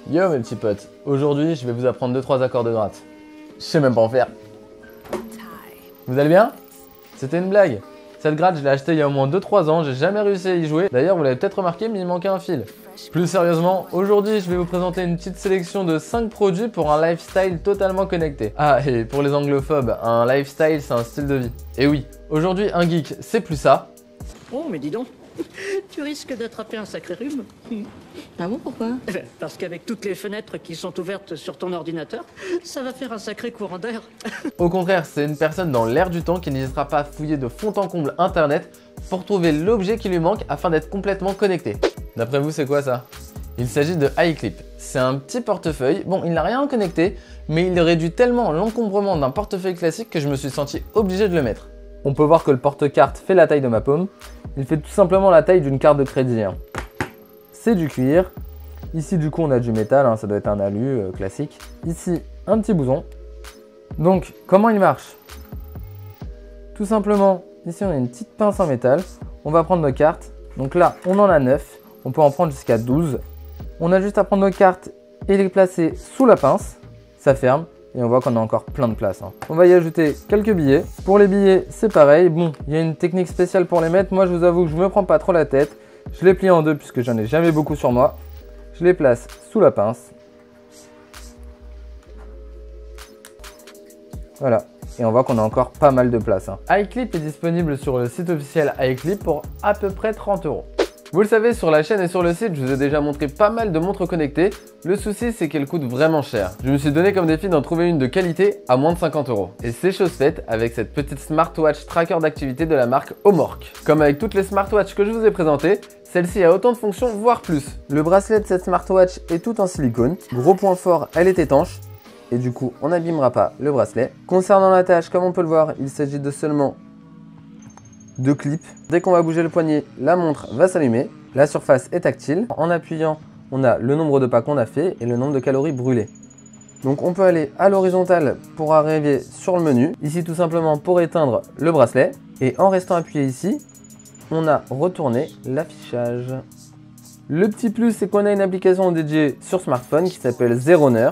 Yo mes petits potes, aujourd'hui je vais vous apprendre 2-3 accords de gratte. Je sais même pas en faire. Vous allez bien? C'était une blague. Cette gratte je l'ai achetée il y a au moins 2-3 ans, j'ai jamais réussi à y jouer. D'ailleurs vous l'avez peut-être remarqué mais il manquait un fil. Plus sérieusement, aujourd'hui je vais vous présenter une petite sélection de 5 produits pour un lifestyle totalement connecté. Ah et pour les anglophobes, un lifestyle c'est un style de vie. Et oui, aujourd'hui un geek c'est plus ça. Oh mais dis donc, tu risques d'attraper un sacré rhume. Ah bon, pourquoi? Parce qu'avec toutes les fenêtres qui sont ouvertes sur ton ordinateur, ça va faire un sacré courant d'air. Au contraire, c'est une personne dans l'air du temps qui n'hésitera pas à fouiller de fond en comble internet pour trouver l'objet qui lui manque afin d'être complètement connecté. D'après vous, c'est quoi ça? Il s'agit de iClip. C'est un petit portefeuille. Bon, il n'a rien à connecter, mais il réduit tellement l'encombrement d'un portefeuille classique que je me suis senti obligé de le mettre. On peut voir que le porte-carte fait la taille de ma paume. Il fait tout simplement la taille d'une carte de crédit. C'est du cuir. Ici, du coup, on a du métal. Ça doit être un alu classique. Ici, un petit bouton. Donc, comment il marche? Tout simplement, ici, on a une petite pince en métal. On va prendre nos cartes. Donc là, on en a 9. On peut en prendre jusqu'à 12. On a juste à prendre nos cartes et les placer sous la pince. Ça ferme. Et on voit qu'on a encore plein de place. On va y ajouter quelques billets. Pour les billets, c'est pareil. Bon, il y a une technique spéciale pour les mettre. Moi, je vous avoue que je ne me prends pas trop la tête. Je les plie en deux puisque j'en ai jamais beaucoup sur moi. Je les place sous la pince. Voilà. Et on voit qu'on a encore pas mal de place. iClip est disponible sur le site officiel iClip pour à peu près 30 €. Vous le savez, sur la chaîne et sur le site, je vous ai déjà montré pas mal de montres connectées. Le souci, c'est qu'elles coûtent vraiment cher. Je me suis donné comme défi d'en trouver une de qualité à moins de 50 €. Et c'est chose faite avec cette petite smartwatch tracker d'activité de la marque Omork. Comme avec toutes les smartwatches que je vous ai présentées, celle-ci a autant de fonctions, voire plus. Le bracelet de cette smartwatch est tout en silicone. Gros point fort, elle est étanche. Et du coup, on n'abîmera pas le bracelet. Concernant la tâche, comme on peut le voir, il s'agit de seulement 2 clips. Dès qu'on va bouger le poignet, la montre va s'allumer. La surface est tactile. En appuyant, on a le nombre de pas qu'on a fait et le nombre de calories brûlées. Donc on peut aller à l'horizontale pour arriver sur le menu. Ici tout simplement pour éteindre le bracelet. Et en restant appuyé ici, on a retourné l'affichage. Le petit plus, c'est qu'on a une application dédiée sur smartphone qui s'appelle Zeroner.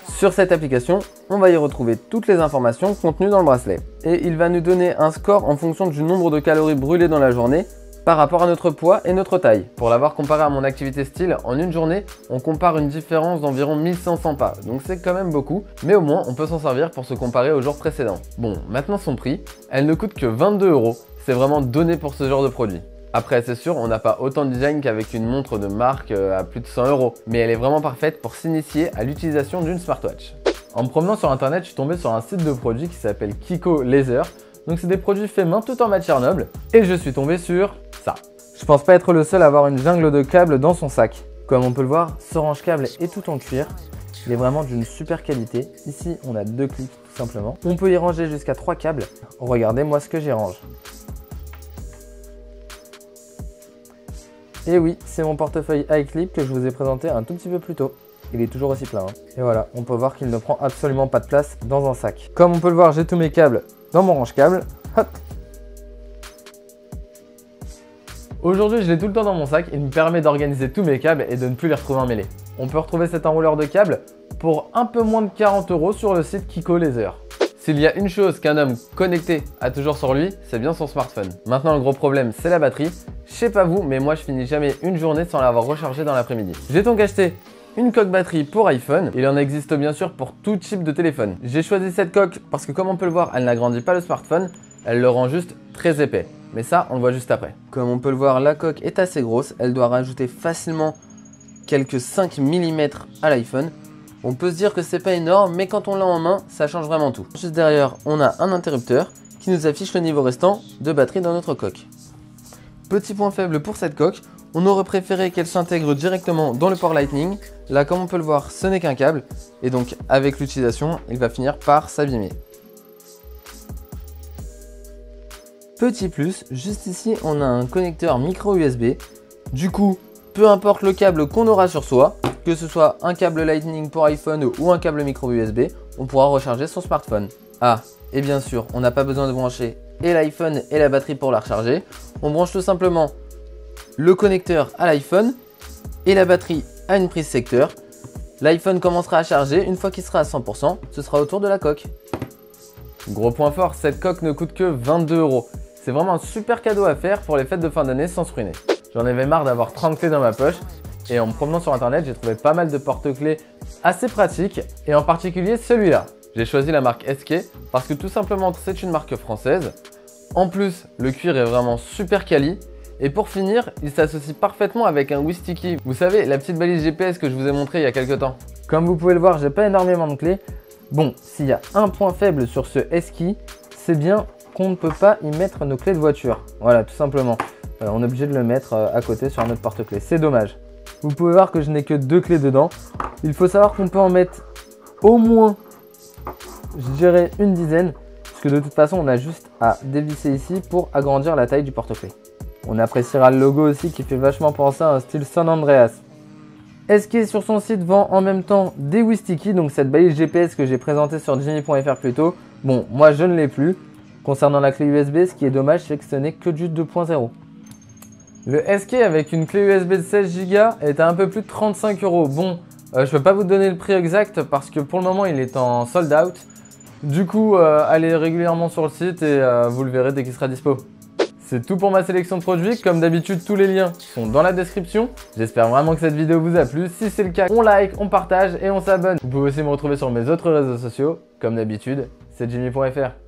Sur cette application, on va y retrouver toutes les informations contenues dans le bracelet. Et il va nous donner un score en fonction du nombre de calories brûlées dans la journée par rapport à notre poids et notre taille. Pour l'avoir comparé à mon activité style, en une journée, on compare une différence d'environ 1500 pas. Donc c'est quand même beaucoup, mais au moins on peut s'en servir pour se comparer aux jours précédents. Bon, maintenant son prix, elle ne coûte que 22 €. C'est vraiment donné pour ce genre de produit. Après, c'est sûr, on n'a pas autant de design qu'avec une montre de marque à plus de 100 €, mais elle est vraiment parfaite pour s'initier à l'utilisation d'une smartwatch. En me promenant sur internet, je suis tombé sur un site de produits qui s'appelle Kiko Laser. Donc c'est des produits faits main tout en matière noble, et je suis tombé sur ça. Je pense pas être le seul à avoir une jungle de câbles dans son sac. Comme on peut le voir, ce range-câble est tout en cuir. Il est vraiment d'une super qualité. Ici, on a 2 clips tout simplement. On peut y ranger jusqu'à 3 câbles. Regardez-moi ce que j'y range. Et oui, c'est mon portefeuille iClip que je vous ai présenté un tout petit peu plus tôt. Il est toujours aussi plein. Et voilà, on peut voir qu'il ne prend absolument pas de place dans un sac. Comme on peut le voir, j'ai tous mes câbles dans mon range-câble. Hop. Aujourd'hui, je l'ai tout le temps dans mon sac. Il me permet d'organiser tous mes câbles et de ne plus les retrouver emmêlés. On peut retrouver cet enrouleur de câbles pour un peu moins de 40 € sur le site Kiko Laser. S'il y a une chose qu'un homme connecté a toujours sur lui, c'est bien son smartphone. Maintenant, le gros problème, c'est la batterie. Je sais pas vous, mais moi, je finis jamais une journée sans l'avoir rechargée dans l'après-midi. J'ai donc acheté une coque batterie pour iPhone. Il en existe bien sûr pour tout type de téléphone. J'ai choisi cette coque parce que comme on peut le voir, elle n'agrandit pas le smartphone, elle le rend juste très épais. Mais ça, on le voit juste après. Comme on peut le voir, la coque est assez grosse. Elle doit rajouter facilement quelques 5 mm à l'iPhone. On peut se dire que c'est pas énorme, mais quand on l'a en main, ça change vraiment tout. Juste derrière, on a un interrupteur qui nous affiche le niveau restant de batterie dans notre coque. Petit point faible pour cette coque, on aurait préféré qu'elle s'intègre directement dans le port Lightning. Là, comme on peut le voir, ce n'est qu'un câble, et donc avec l'utilisation, il va finir par s'abîmer. Petit plus, juste ici, on a un connecteur micro USB. Du coup, peu importe le câble qu'on aura sur soi, que ce soit un câble Lightning pour iPhone ou un câble micro USB, on pourra recharger son smartphone. Ah, et bien sûr, on n'a pas besoin de brancher et l'iPhone et la batterie pour la recharger. On branche tout simplement le connecteur à l'iPhone et la batterie à une prise secteur. L'iPhone commencera à charger, une fois qu'il sera à 100%, ce sera au tour de la coque. Gros point fort, cette coque ne coûte que 22 €. C'est vraiment un super cadeau à faire pour les fêtes de fin d'année sans se ruiner. J'en avais marre d'avoir 30 clés dans ma poche et en me promenant sur internet, j'ai trouvé pas mal de porte-clés assez pratiques et en particulier celui-là. J'ai choisi la marque SK parce que tout simplement c'est une marque française. En plus, le cuir est vraiment super quali. Et pour finir, il s'associe parfaitement avec un Wistiki. Vous savez, la petite balise GPS que je vous ai montré il y a quelques temps. Comme vous pouvez le voir, j'ai pas énormément de clés. Bon, s'il y a un point faible sur ce SK, c'est bien qu'on ne peut pas y mettre nos clés de voiture. Voilà, tout simplement. On est obligé de le mettre à côté sur notre porte-clés. C'est dommage. Vous pouvez voir que je n'ai que 2 clés dedans. Il faut savoir qu'on peut en mettre au moins, je dirais, une dizaine. Parce que de toute façon, on a juste à dévisser ici pour agrandir la taille du porte-clés. On appréciera le logo aussi qui fait vachement penser à un style San Andreas. SK sur son site vend en même temps des Wistiki, donc cette balise GPS que j'ai présentée sur Jimmy.fr plus tôt. Bon, moi je ne l'ai plus. Concernant la clé USB, ce qui est dommage, c'est que ce n'est que du 2.0. Le SK avec une clé USB de 16 Go est à un peu plus de 35 €. Bon, je ne peux pas vous donner le prix exact parce que pour le moment il est en sold out. Du coup, allez régulièrement sur le site et vous le verrez dès qu'il sera dispo. C'est tout pour ma sélection de produits. Comme d'habitude, tous les liens sont dans la description. J'espère vraiment que cette vidéo vous a plu. Si c'est le cas, on like, on partage et on s'abonne. Vous pouvez aussi me retrouver sur mes autres réseaux sociaux. Comme d'habitude, c'est Jimmy.fr.